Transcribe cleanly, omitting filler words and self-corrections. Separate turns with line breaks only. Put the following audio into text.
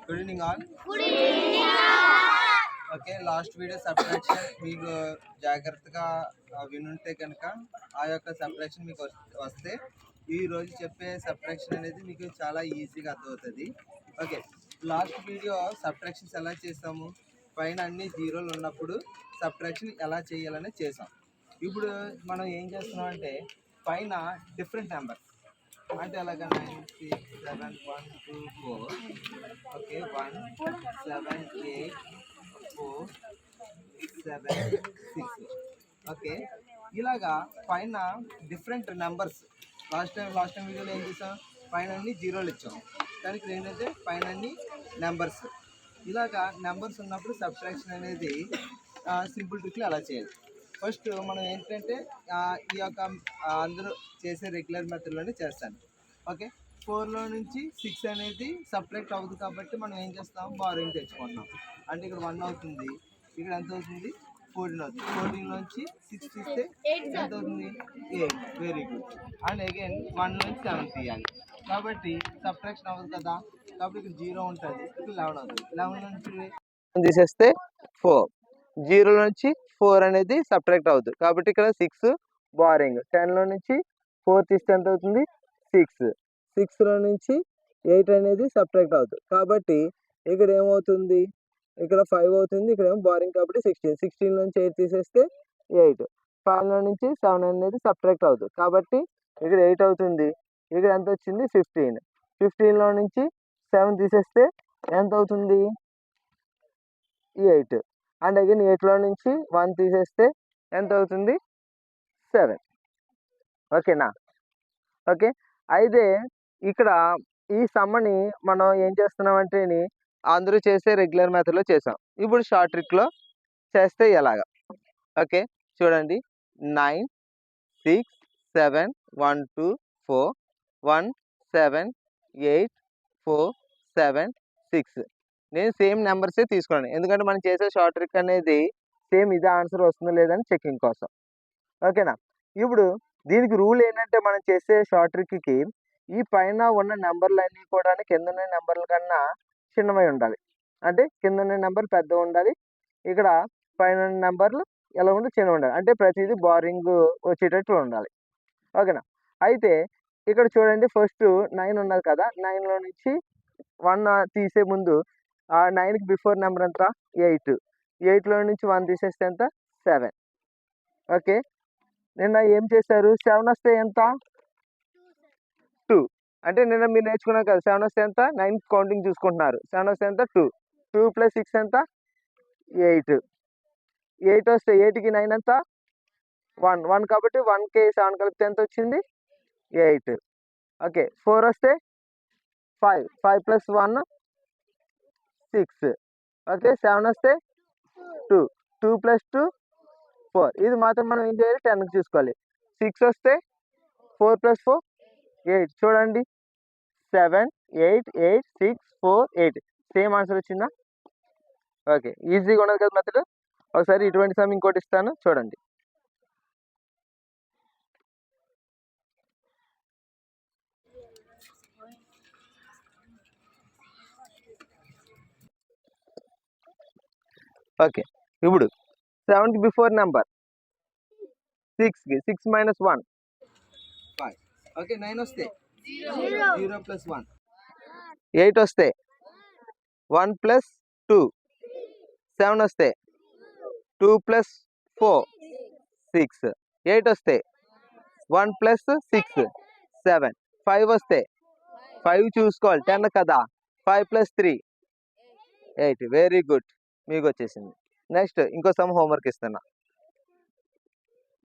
Good evening all. Okay, last video subtraction మీకు జాగ్రత్తగా వినుంటే కనుక ఆ యొక్క సబ్ట్రాక్షన్ మీకు వస్తే ఈ రోజు చెప్పే సబ్ట్రాక్షన్ అనేది మీకు చాలా ఈజీగా అర్థమవుతుంది. ఓకే, లాస్ట్ వీడియో సబ్ట్రాక్షన్స్ ఎలా చేసాము, పైన అన్ని జీరోలు ఉన్నప్పుడు సబ్ట్రాక్షన్ ఎలా చేయాలని చేసాం. ఇప్పుడు మనం ఏం చేస్తున్నాం అంటే పైన డిఫరెంట్ నెంబర్ అంటే అలాగా 9 6 7 1 2 4 ఓకే 1 7 8 4 7 6 ఓకే ఇలాగా పైన డిఫరెంట్ నెంబర్స్ లాస్ట్ టైం వీడియోలో ఏం చేసాం, పైన అన్ని జీరోలు ఇచ్చాం, కానీ ఇక్కడ ఏంటంటే పైన అన్ని నెంబర్స్. ఇలాగా నెంబర్స్ ఉన్నప్పుడు సబ్ట్రాక్షన్ అనేది సింపుల్ ట్రిక్లు అలా చేయాలి. ఫస్ట్ మనం ఏంటంటే ఈ యొక్క అందరూ చేసే రెగ్యులర్ మెథడ్లోనే చేస్తాను. ఓకే, 4లో నుంచి 6 అనేది సబ్ట్రాక్ట్ అవుతుంది కాబట్టి మనం ఏం చేస్తాం, బారోయింగ్ తెచ్చుకుంటున్నాం. అంటే ఇక్కడ 1 అవుతుంది, ఇక్కడ ఎంత అవుతుంది 14 అవుతుంది. 14 నుంచి 6 తీస్తే ఎంత అవుతుంది 8. Very good. అండ్ అగైన్ 1 నుంచి 7 తీయాలి కాబట్టి సబ్ట్రాక్షన్ అవ్వదు కదా, కాబట్టి ఇక్కడ 0 ఉంటుంది, ఇక్కడ 11 అవుతుంది. 11 నుంచి తీసేస్తే 4, 0 నుంచి 4 అనేది సబ్ట్రాక్ట్ అవుతుంది కాబట్టి ఇక్కడ 6 బారింగ్. 10లో నుంచి 4 తీస్తే ఎంత అవుతుంది 6. 6లో నుంచి 8 అనేది సబ్ట్రాక్ట్ అవుతుంది కాబట్టి ఇక్కడ ఏమవుతుంది, ఇక్కడ 5 అవుతుంది, ఇక్కడ ఏమో బారింగ్ కాబట్టి 16. 16 నుంచి 8 తీసేస్తే 8. 5లో నుంచి 7 అనేది సబ్ట్రాక్ట్ అవుతుంది కాబట్టి ఇక్కడ 8 అవుతుంది, ఇక్కడ ఎంత వచ్చింది 15. 15లో నుంచి 7 తీసేస్తే ఎంత అవుతుంది 8. అండ్ అగైన్ 8లో నుంచి 1 తీసేస్తే ఎంత అవుతుంది 7. ఓకేనా? ఓకే, అయితే ఇక్కడ ఈ సమ్మని మనం ఏం చేస్తున్నామంటే అందరూ చేసే రెగ్యులర్ మెథడ్లో చేసాం. ఇప్పుడు షార్ట్ ట్రిక్లో చేస్తే ఎలాగా? ఓకే చూడండి, 9 6 7 1 2 4 1 7 8 4 7 6. నేను సేమ్ నెంబర్సే తీసుకున్నాను, ఎందుకంటే మనం చేసే షార్ట్ ట్రిక్ అనేది సేమ్ ఇదే ఆన్సర్ వస్తుందో లేదని చెకింగ్ కోసం. ఓకేనా? ఇప్పుడు దీనికి రూల్ ఏంటంటే మనం చేసే షార్ట్ ట్రిక్కి ఈ పైన ఉన్న నెంబర్లన్నీ కూడా కింద ఉన్న నెంబర్ల కన్నా చిన్నవై ఉండాలి. అంటే కింద ఉన్న నెంబర్ పెద్ద ఉండాలి, ఇక్కడ పైన ఉన్న నెంబర్లు ఎలా ఉంటే చిన్న ఉండాలి. అంటే ప్రతిదీ బారింగ్ వచ్చేటట్టు ఉండాలి. ఓకేనా? అయితే ఇక్కడ చూడండి, ఫస్ట్ 9 ఉన్నది కదా, 9లో నుంచి 1 తీసే ముందు ఆ 9కి బిఫోర్ నెంబర్ ఎంత 8. 8లో నుంచి 1 తీసేస్తే ఎంత 7. ఓకే, నిన్న ఏం చేశారు, 7 వస్తే ఎంత 2. అంటే నిన్న మీరు నేర్చుకున్నారు కదా, 7 వస్తే ఎంత 9 కౌంటింగ్ చూసుకుంటున్నారు. 7 వస్తే ఎంత 2. 2 + 6 ఎంత 8. 8 వస్తే 8కి 9 ఎంత 1. 1 కాబట్టి 1కి 7 కలిపితే ఎంత వచ్చింది 8. ఓకే, 4 వస్తే 5. 5 + 1 6. ఓకే, 7 వస్తే 2. 2 + 2 4. ఇది మాత్రం మనం ఏం చేయాలి 10కి చూసుకోవాలి. 6 వస్తే 4 + 4 8. చూడండి 7 8 8 6 4 8 సేమ్ ఆన్సర్ వచ్చిందా? ఓకే, ఈజీగా ఉన్నది కదా మెథడ్. ఒకసారి ఇటువంటి సమ్ ఇంకోటి ఇస్తాను చూడండి. ఓకే, ఇప్పుడు 7కి బిఫోర్ నెంబర్ 6కి 6 - 1 5. ఓకే, 9 వస్తే 0 + 1. 8 వస్తే 1 + 2. 7 వస్తే 2 + 4 6. 8 వస్తే 1 + 6 7. 5 వస్తే 5 చూసుకోవాలి, 10 కదా, 5 + 3 8. వెరీ గుడ్, మీకు వచ్చేసింది. నెక్స్ట్ ఇంకో సమ్ హోంవర్క్ ఇస్తున్నా.